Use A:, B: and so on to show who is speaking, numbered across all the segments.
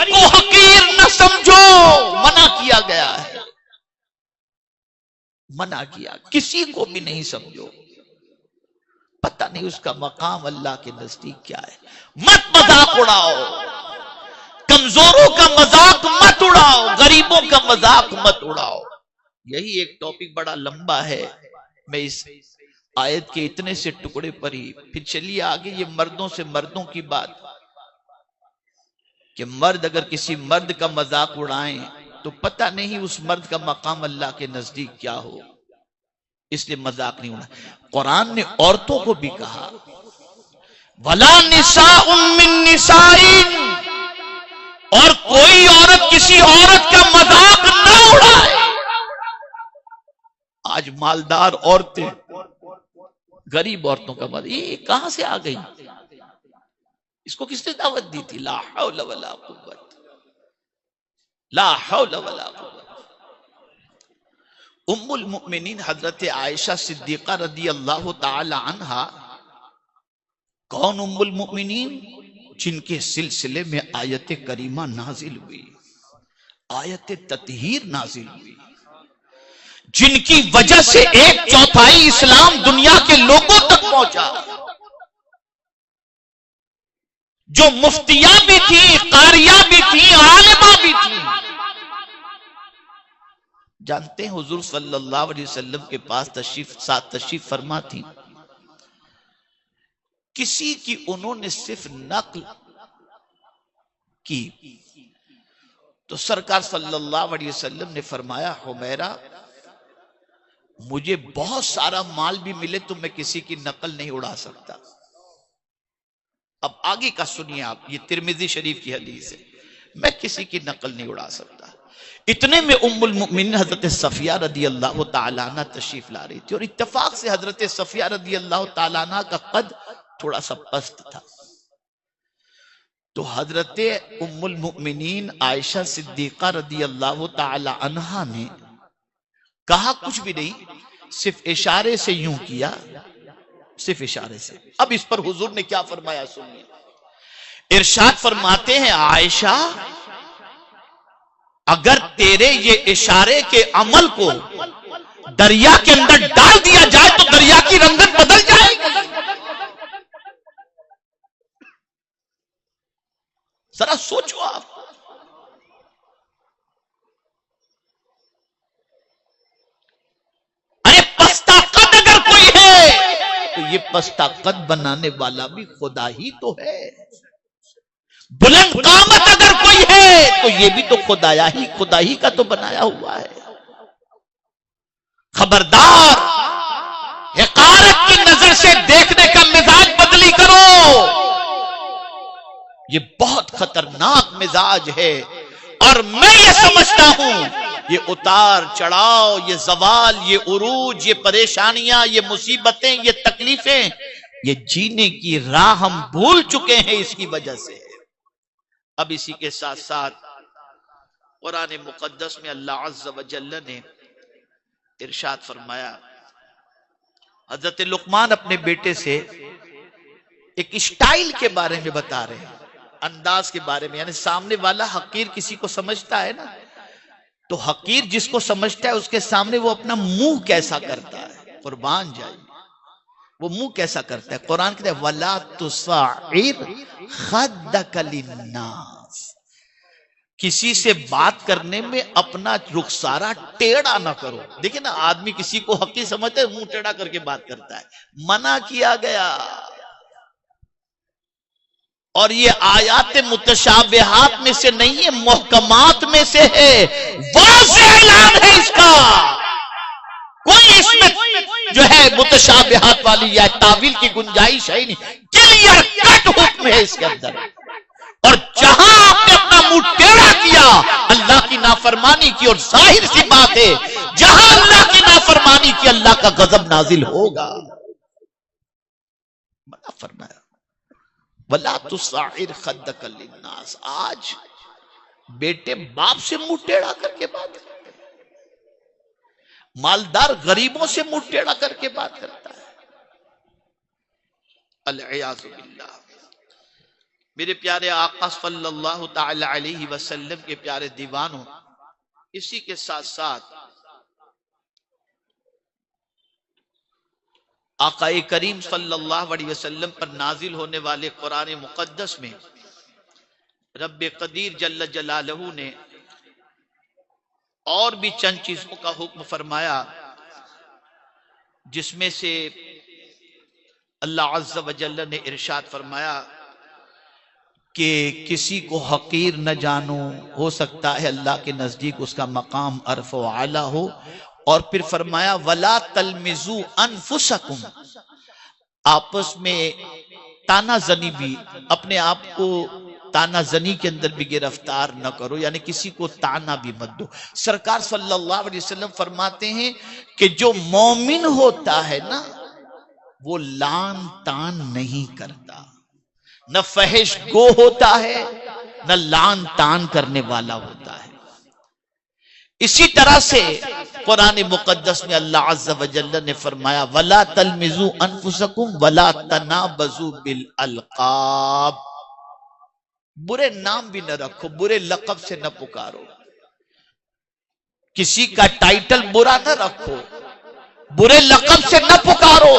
A: غریب کو حقیر نہ سمجھو، منع کیا گیا ہے، منع کیا، کسی کو بھی نہیں سمجھو، پتہ نہیں اس کا مقام اللہ کے نزدیک کیا ہے۔ مت مذاق اڑاؤ، کمزوروں کا مذاق مت اڑاؤ، غریبوں کا مذاق مت اڑاؤ۔ یہی ایک ٹاپک بڑا لمبا ہے، میں اس آیت کے اتنے سے ٹکڑے پر ہی پھر چلیے آگے۔ یہ مردوں سے مردوں کی بات کہ مرد اگر کسی مرد کا مذاق اڑائیں تو پتہ نہیں اس مرد کا مقام اللہ کے نزدیک کیا ہو، اس لیے مذاق نہیں اڑائیں۔ قرآن نے عورتوں کو بھی کہا وَلَا نِسَاءٌ مِّن نِسَاءٍ، اور کوئی عورت کسی عورت کا مذاق نہ اڑائے۔ آج مالدار عورتیں غریب عورتوں کا مذاق، یہ کہاں سے آ گئی؟ اس کو کس نے دعوت دی تھی؟ لا حول ولا قوت، لا حول ولا قوت۔ ام المؤمنین حضرت عائشہ صدیقہ رضی اللہ تعالی عنہا، کون ام المؤمنین؟ جن کے سلسلے میں آیت کریمہ نازل ہوئی، آیت تطہیر نازل ہوئی، جن کی وجہ سے 1/4 اسلام دنیا کے لوگوں تک پہنچا، جو مفتیاں بھی تھیں، قاریہ بھی تھیں، عالمہ بھی تھیں۔ جانتے ہیں حضور صلی اللہ علیہ وسلم کے پاس تشریف فرما تھی، کسی کی انہوں نے صرف نقل کی تو سرکار صلی اللہ علیہ وسلم نے فرمایا حمیرہ مجھے بہت سارا مال بھی ملے تو میں کسی کی نقل نہیں اڑا سکتا۔ اب آگے کا سنیے آپ، یہ ترمذی شریف کی حدیث ہے، میں کسی کی نقل نہیں اڑا سکتا۔ اتنے میں ام المؤمنین حضرت صفیہ رضی اللہ تعالیٰ عنہ تشریف لا رہی تھی، اور اتفاق سے حضرت صفیہ رضی اللہ تعالیٰ عنہ کا قد تھوڑا سا پست تھا، تو حضرت ام المؤمنین عائشہ صدیقہ رضی اللہ تعالیٰ عنہ نے کہا کچھ بھی نہیں، صرف اشارے سے یوں کیا، صرف اشارے سے۔ اب اس پر حضور نے کیا فرمایا سنیے، ارشاد فرماتے ہیں عائشہ اگر تیرے یہ اشارے کے عمل کو دریا کے اندر ڈال دیا جائے تو دریا کی رنگت بدل جائے گی۔ ذرا سوچو آپ، ارے پستہ قد اگر کوئی ہے تو یہ پستہ قد بنانے والا بھی خدا ہی تو ہے، بلند قامت اگر کوئی ہے تو یہ بھی تو خدا ہی کا تو بنایا ہوا ہے۔ خبردار، حقارت کی نظر سے دیکھنے کا مزاج بدلی کرو، یہ بہت خطرناک مزاج ہے، اور میں یہ سمجھتا ہوں یہ اتار چڑھاؤ، یہ زوال، یہ عروج، یہ پریشانیاں، یہ مصیبتیں، یہ تکلیفیں، یہ جینے کی راہ ہم بھول چکے ہیں اس کی وجہ سے۔ اب اسی کے ساتھ ساتھ قرآن مقدس میں اللہ عز و جل نے ارشاد فرمایا، حضرت لقمان اپنے بیٹے سے ایک اسٹائل کے بارے میں بتا رہے ہیں، انداز کے بارے میں، یعنی سامنے والا حقیر کسی کو سمجھتا ہے نا، تو حقیر جس کو سمجھتا ہے اس کے سامنے وہ اپنا منہ کیسا کرتا ہے، قربان جائے وہ منہ کیسا کرتا ہے۔ قرآن کہتا ہے وَلَا تُصَعِّرْ خَدَّكَ لِلنَّاسِ، کسی سے بات کرنے میں اپنا رخسارہ ٹیڑھا نہ کرو۔ دیکھیں نا، آدمی کسی کو حقیر سمجھتا ہے منہ ٹیڑھا کر کے بات کرتا ہے، منع کیا گیا۔ اور یہ آیات متشابہات میں سے نہیں ہے، محکمات میں سے ہے، واضح اعلان ہے اس کا، کوئی اس میں جو ہے متشابہات والی یا تعویل کی گنجائش ہے نہیں، کلیئر کٹ حکم ہے اس کے اندر۔ اور جہاں آپ نے اپنا منہ ٹیڑھا کیا اللہ کی نافرمانی کی، اور ظاہر سی بات ہے جہاں اللہ کی نافرمانی کی اللہ کا غضب نازل ہوگا۔ منع فرمایا وَلَا تُصَعِّرْ خَدَّكَ لِلنَّاسِ۔ آج بیٹے باپ سے منہ ٹیڑھا کر کے بات کرتے ہیں، مالدار غریبوں سے منہ ٹیڑھا کر کے بات کرتا ہے، العیاذ باللہ۔ میرے پیارے آقا صلی اللہ تعالی علیہ وسلم کے پیارے دیوانوں، اسی کے ساتھ ساتھ آقا کریم صلی اللہ علیہ وسلم پر نازل ہونے والے قرآن مقدس میں رب قدیر جل جلالہ نے اور بھی چند چیزوں کا حکم فرمایا، جس میں سے اللہ عز و جل نے ارشاد فرمایا کہ کسی کو حقیر نہ جانو، ہو سکتا ہے اللہ کے نزدیک اس کا مقام عرف و اعلیٰ ہو، اور پھر فرمایا وَلَا تَلْمِزُوا أَنفُسَكُمْ، آپس میں تانا زنی بھی، اپنے آپ کو تانا زنی کے اندر بھی گرفتار نہ کرو، یعنی کسی کو تانا بھی مت دو۔ سرکار صلی اللہ علیہ وسلم فرماتے ہیں کہ جو مومن ہوتا ہے نا، وہ لان تان نہیں کرتا، نہ فحش گو ہوتا ہے، نہ لان تان کرنے والا ہوتا ہے۔ اسی طرح سے قرآن مقدس میں اللہ عز و جل نے فرمایا وَلَا تَلْمِزُوا أَنفُسَكُمْ وَلَا تَنَابَزُوا بِالْأَلْقَابِ، برے نام بھی نہ رکھو، برے لقب سے نہ پکارو، کسی کا ٹائٹل برا نہ رکھو، برے لقب سے نہ پکارو۔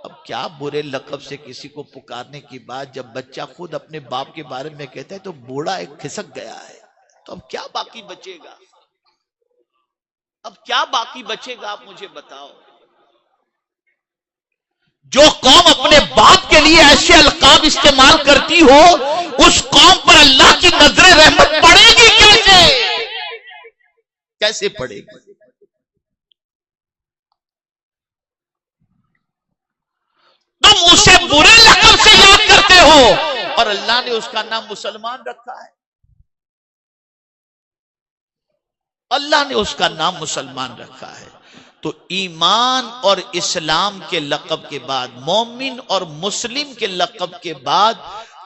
A: اب کیا برے لقب سے کسی کو پکارنے کی بات، جب بچہ خود اپنے باپ کے بارے میں کہتا ہے تو بوڑھا ایک کھسک گیا ہے، تو اب کیا باقی بچے گا؟ اب کیا باقی بچے گا؟ آپ مجھے بتاؤ۔ جو قوم اپنے باپ کے لیے ایسے القاب استعمال کرتی ہو، اس قوم پر اللہ کی نظر رحمت پڑے گی کیسے؟ کیسے پڑے گی؟ تم اسے برے لقب سے یاد کرتے ہو، اور اللہ نے اس کا نام مسلمان رکھا ہے۔ اللہ نے اس کا نام مسلمان رکھا ہے۔ تو ایمان اور اسلام کے لقب کے بعد، مومن اور مسلم کے لقب کے بعد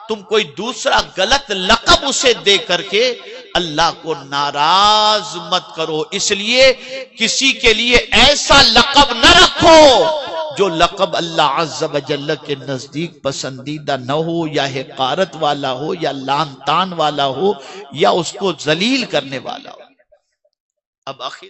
A: تم کوئی دوسرا غلط لقب اسے دے کر کے اللہ کو ناراض مت کرو۔ اس لیے کسی کے لیے ایسا لقب نہ رکھو جو لقب اللہ عز و جل کے نزدیک پسندیدہ نہ ہو، یا حقارت والا ہو، یا لان تان والا ہو، یا اس کو ذلیل کرنے والا ہو۔ اب آخر